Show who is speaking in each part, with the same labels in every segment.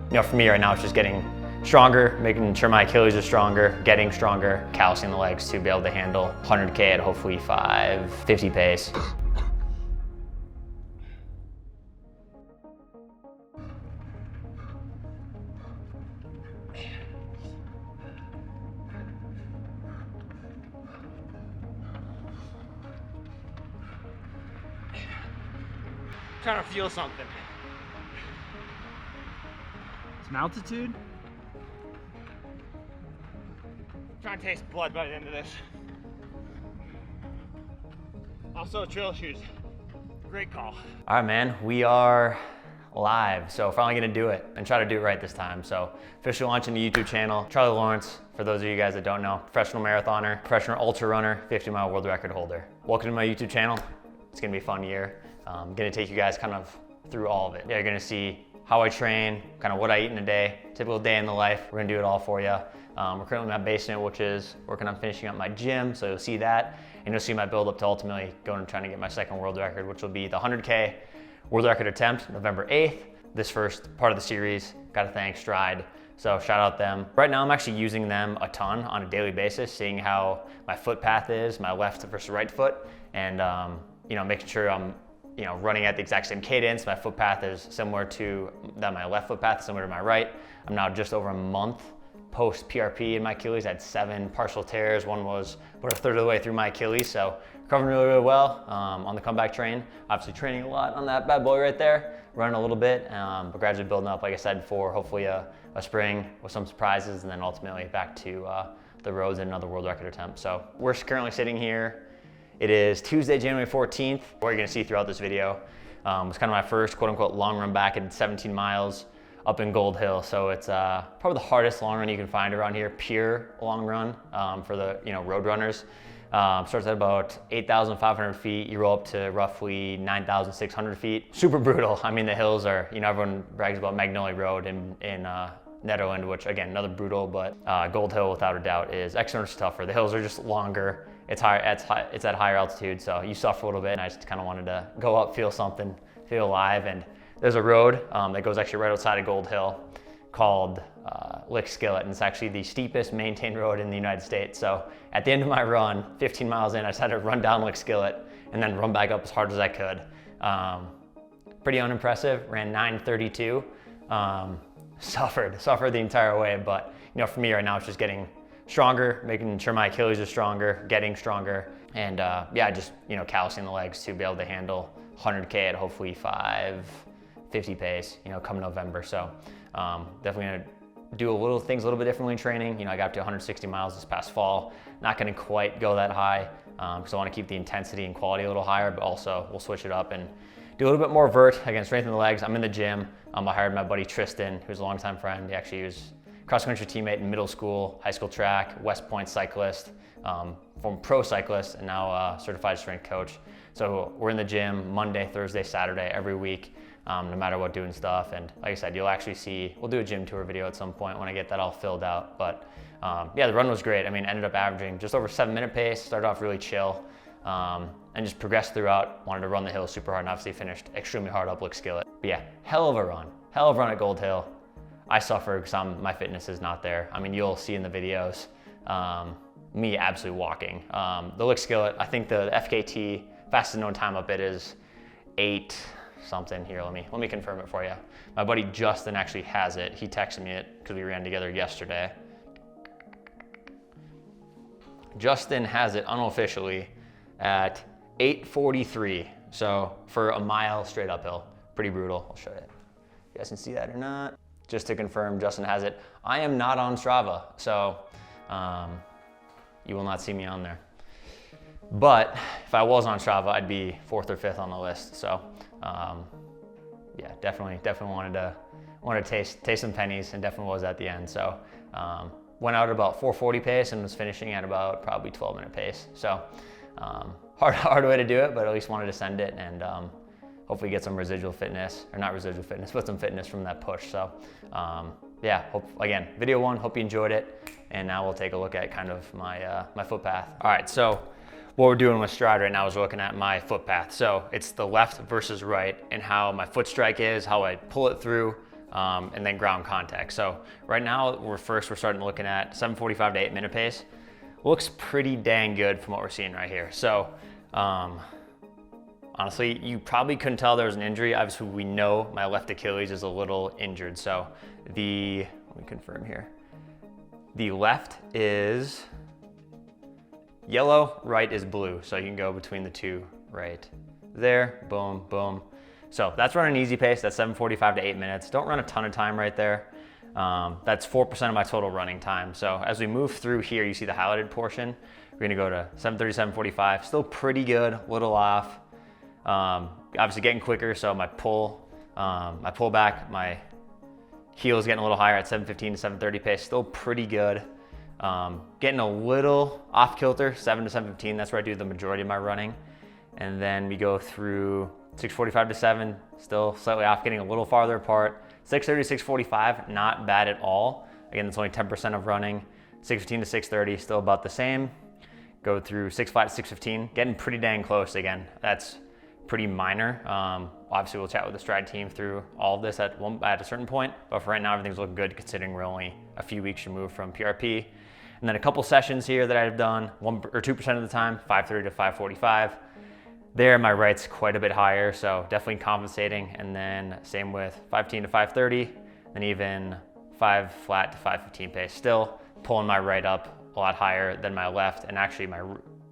Speaker 1: For me right now, it's just getting stronger, making sure my Achilles are stronger, getting stronger, callousing the legs to be able to handle 100K at hopefully 5:50 pace.
Speaker 2: Trying to feel something.
Speaker 3: Some altitude?
Speaker 2: Trying to taste blood by the end of this. Also, trail shoes. Great call.
Speaker 1: All right, man, we are live. So finally gonna do it and try to do it right this time. So officially launching the YouTube channel. Charlie Lawrence, for those of you guys that don't know, professional marathoner, professional ultra runner, 50-mile world record holder. Welcome to my YouTube channel. It's gonna be a fun year. I'm gonna take you guys kind of through all of it. You're gonna see how I train, kind of what I eat in a day, typical day in the life. We're gonna do it all for you. We're currently in my basement, which is working on finishing up my gym, so you'll see that. And you'll see my build up to ultimately going and trying to get my second world record, which will be the 100K world record attempt, November 8th. This first part of the series, gotta thank Stryd. So shout out them. Right now I'm actually using them a ton on a daily basis, seeing how my foot path is, my left versus right foot, and making sure I'm running at the exact same cadence. My foot path is similar to that. My left foot path is similar to my right. I'm now just over a month post PRP in my Achilles. I had 7 partial tears. One was about a third of the way through my Achilles. So recovering really, really well on the comeback train. Obviously training a lot on that bad boy right there. Running a little bit, but gradually building up, like I said, for hopefully a spring with some surprises, and then ultimately back to the roads and another world record attempt. So we're currently sitting here. It is Tuesday, January 14th. What you're gonna see throughout this video was kind of my first quote unquote long run back at 17 miles up in Gold Hill. So it's probably the hardest long run you can find around here, pure long run for the road runners. Starts at about 8,500 feet. You roll up to roughly 9,600 feet. Super brutal. I mean, the hills are, everyone brags about Magnolia Road in Netherlands, which again, another brutal, but Gold Hill without a doubt is exponentially tougher. The hills are just longer. It's at higher altitude, so you suffer a little bit, and I just kind of wanted to go up, feel something, feel alive. And there's a road that goes actually right outside of Gold Hill called Lick Skillet, and it's actually the steepest maintained road in the United States. So at the end of my run, 15 miles in, I just had to run down Lick Skillet and then run back up as hard as I could. Pretty unimpressive, ran 9:32. Suffered the entire way, but for me right now, it's just getting stronger, making sure my Achilles are stronger, getting stronger, and just callousing the legs to be able to handle 100K at hopefully 5:50 pace, come November. So definitely gonna do things a little bit differently in training. I got up to 160 miles this past fall. Not gonna quite go that high because I want to keep the intensity and quality a little higher, but also we'll switch it up and do a little bit more vert, again, strengthen the legs. I'm in the gym. I hired my buddy Tristan, who's a longtime friend. He was cross-country teammate in middle school, high school track, West Point cyclist, from pro cyclist, and now certified strength coach. So we're in the gym Monday, Thursday, Saturday, every week, no matter what, doing stuff. And like I said, you'll actually see, we'll do a gym tour video at some point when I get that all filled out. But the run was great. I mean, ended up averaging just over 7-minute pace, started off really chill, and just progressed throughout. Wanted to run the hill super hard, and obviously finished extremely hard up Lick Skillet. But yeah, hell of a run at Gold Hill. I suffer because my fitness is not there. I mean, you'll see in the videos, me absolutely walking. The Lick Skillet, I think the FKT, fastest known time up it is 8 something here. Let me confirm it for you. My buddy Justin actually has it. He texted me it because we ran together yesterday. Justin has it unofficially at 8:43. So for a mile straight uphill, pretty brutal. I'll show you. You guys can see that or not? Just to confirm, Justin has it. I am not on Strava, so you will not see me on there. But if I was on Strava, I'd be 4th or 5th on the list. So definitely wanted to taste some pennies, and definitely was at the end. So went out at about 4:40 pace and was finishing at about probably 12-minute pace. So hard way to do it, but at least wanted to send it and hopefully get some residual fitness, or not residual fitness, but some fitness from that push. So again, video 1, hope you enjoyed it. And now we'll take a look at kind of my foot path. All right, so what we're doing with Stryd right now is we're looking at my foot path. So it's the left versus right, and how my foot strike is, how I pull it through, and then ground contact. So right now we're starting looking at 7:45 to 8-minute pace. Looks pretty dang good from what we're seeing right here. So honestly, you probably couldn't tell there was an injury. Obviously, we know my left Achilles is a little injured. So let me confirm here. The left is yellow, right is blue. So you can go between the two right there, boom, boom. So that's running an easy pace. That's 7:45 to 8 minutes. Don't run a ton of time right there. That's 4% of my total running time. So as we move through here, you see the highlighted portion. We're gonna go to 7:30, 7:45. Still pretty good, little off. Obviously getting quicker, so my pull back, my heel is getting a little higher at 7:15 to 7:30 pace. Still pretty good. Getting a little off kilter, 7 to 7:15. That's where I do the majority of my running. And then we go through 6:45 to 7, still slightly off, getting a little farther apart. 6:30 to 6:45, not bad at all. Again, that's only 10% of running. 6:15 to 6:30, still about the same. Go through 6 flat to 6:15, getting pretty dang close again. That's pretty minor. Obviously, we'll chat with the Stryd team through all of this at a certain point, but for right now, everything's looking good considering we're only a few weeks removed from PRP. And then a couple sessions here that I've done, 1 or 2% of the time, 5:30 to 5:45. There, my right's quite a bit higher, so definitely compensating. And then same with 5:15 to 5:30, and even 5 flat to 5:15 pace. Still pulling my right up a lot higher than my left, and actually my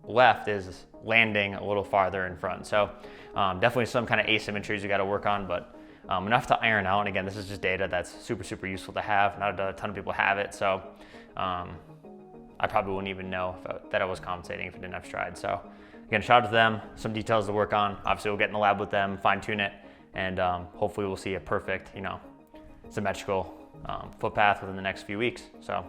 Speaker 1: left is landing a little farther in front. So definitely some kind of asymmetries you got to work on, but enough to iron out. And again, this is just data that's super, super useful to have. Not a ton of people have it, so I probably wouldn't even know that I was compensating if I didn't have Stryd. So again, shout out to them, some details to work on. Obviously we'll get in the lab with them, fine tune it, and hopefully we'll see a perfect, symmetrical footpath within the next few weeks. So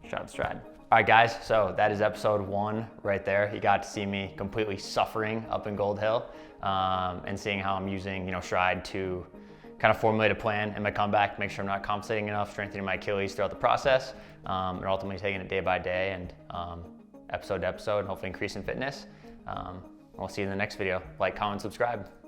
Speaker 1: shout out to Stryd. All right, guys, so that is episode 1 right there. You got to see me completely suffering up in Gold Hill and seeing how I'm using, Stryd to kind of formulate a plan in my comeback, make sure I'm not compensating enough, strengthening my Achilles throughout the process, and ultimately taking it day by day and episode to episode, and hopefully increasing fitness. We'll see you in the next video. Like, comment, subscribe.